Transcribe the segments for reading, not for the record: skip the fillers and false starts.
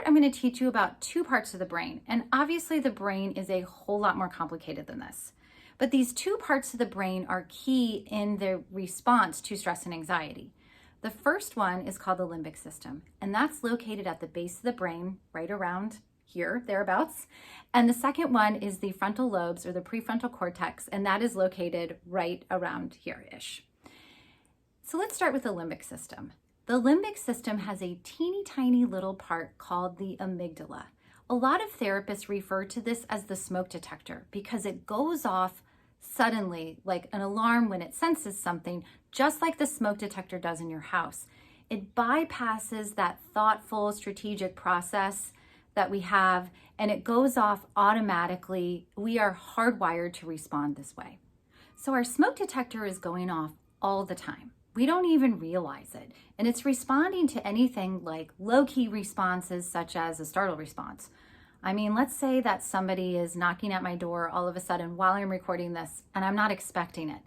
I'm going to teach you about two parts of the brain. And obviously the brain is a whole lot more complicated than this. But these two parts of the brain are key in the response to stress and anxiety. The first one is called the limbic system, and that's located at the base of the brain, right around here, thereabouts. And the second one is the frontal lobes, or the prefrontal cortex, and that is located right around here-ish. So let's start with the limbic system. The limbic system has a teeny tiny little part called the amygdala. A lot of therapists refer to this as the smoke detector because it goes off suddenly, like an alarm when it senses something, just like the smoke detector does in your house. It bypasses that thoughtful, strategic process that we have, and it goes off automatically. We are hardwired to respond this way. So our smoke detector is going off all the time. We don't even realize it. And it's responding to anything like low-key responses, such as a startle response. I mean, let's say that somebody is knocking at my door all of a sudden while I'm recording this, and I'm not expecting it.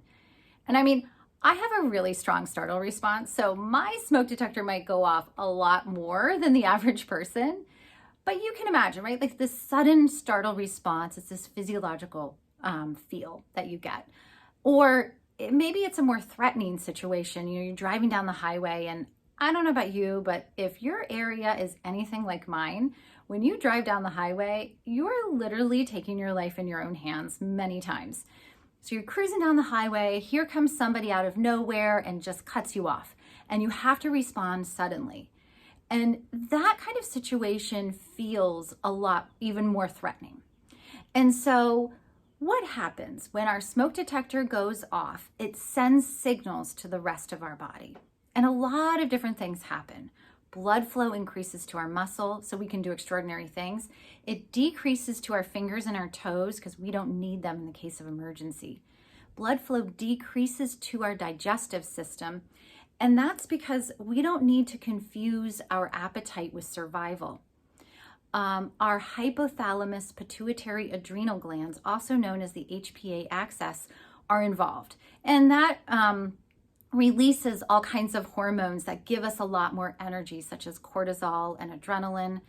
And I mean, I have a really strong startle response, so my smoke detector might go off a lot more than the average person. But you can imagine, right? Like this sudden startle response, it's this physiological feel that you get. Or maybe it's a more threatening situation. You know, you're driving down the highway, and I don't know about you, but if your area is anything like mine, when you drive down the highway, you're literally taking your life in your own hands many times. So you're cruising down the highway, here comes somebody out of nowhere and just cuts you off, and you have to respond suddenly. And that kind of situation feels a lot even more threatening. And so what happens when our smoke detector goes off? It sends signals to the rest of our body. And a lot of different things happen. Blood flow increases to our muscle so we can do extraordinary things. It decreases to our fingers and our toes because we don't need them in the case of emergency. Blood flow decreases to our digestive system, and that's because we don't need to confuse our appetite with survival. Our hypothalamus pituitary adrenal glands, also known as the HPA axis, are involved. And that releases all kinds of hormones that give us a lot more energy, such as cortisol and adrenaline.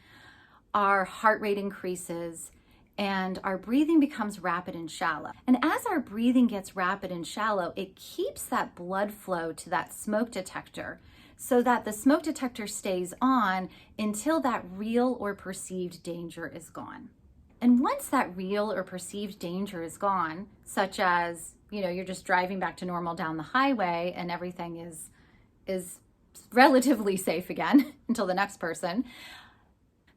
Our heart rate increases, and our breathing becomes rapid and shallow. And as our breathing gets rapid and shallow, it keeps that blood flow to that smoke detector so that the smoke detector stays on until that real or perceived danger is gone. And once that real or perceived danger is gone, such as, you know, you're just driving back to normal down the highway and everything is relatively safe again until the next person,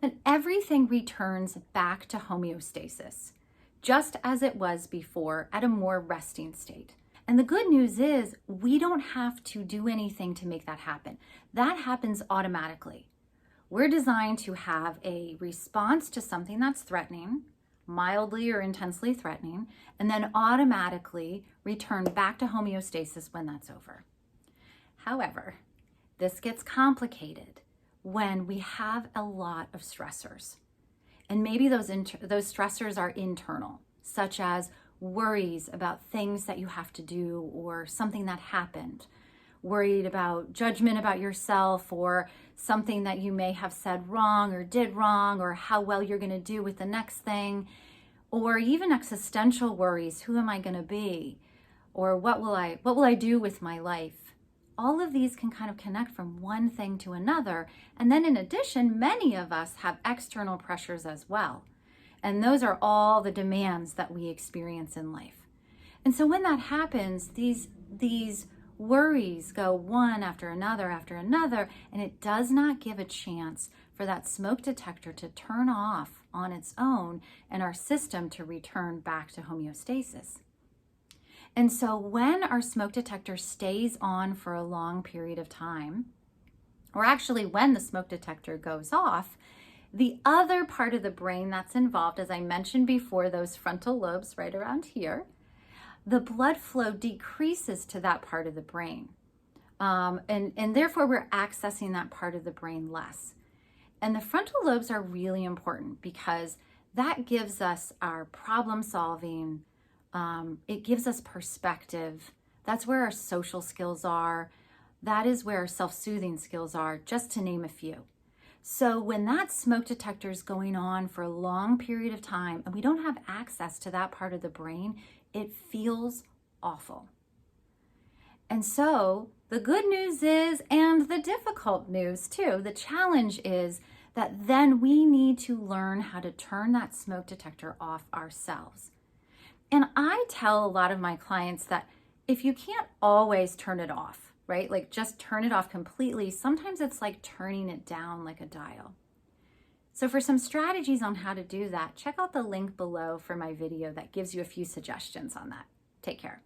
then everything returns back to homeostasis, just as it was before at a more resting state. And the good news is we don't have to do anything to make that happen. That happens automatically. We're designed to have a response to something that's threatening, mildly or intensely threatening, and then automatically return back to homeostasis when that's over. However, this gets complicated when we have a lot of stressors. And maybe those stressors are internal, such as worries about things that you have to do or something that happened, worried about judgment about yourself or something that you may have said wrong or did wrong, or how well you're going to do with the next thing, or even existential worries. Who am I going to be? Or what will I do with my life? All of these can kind of connect from one thing to another. And then in addition, many of us have external pressures as well. And those are all the demands that we experience in life. And so when that happens, these worries go one after another, and it does not give a chance for that smoke detector to turn off on its own and our system to return back to homeostasis. And so when our smoke detector stays on for a long period of time, or actually when the smoke detector goes off, the other part of the brain that's involved, as I mentioned before, those frontal lobes right around here, the blood flow decreases to that part of the brain. And therefore we're accessing that part of the brain less. And the frontal lobes are really important because that gives us our problem solving. It gives us perspective. That's where our social skills are. That is where our self-soothing skills are, just to name a few. So when that smoke detector is going on for a long period of time and we don't have access to that part of the brain, it feels awful. And so the good news is, and the difficult news too, the challenge is that then we need to learn how to turn that smoke detector off ourselves. And I tell a lot of my clients that if you can't always turn it off, right? Like just turn it off completely, sometimes it's like turning it down like a dial. So for some strategies on how to do that, check out the link below for my video that gives you a few suggestions on that. Take care.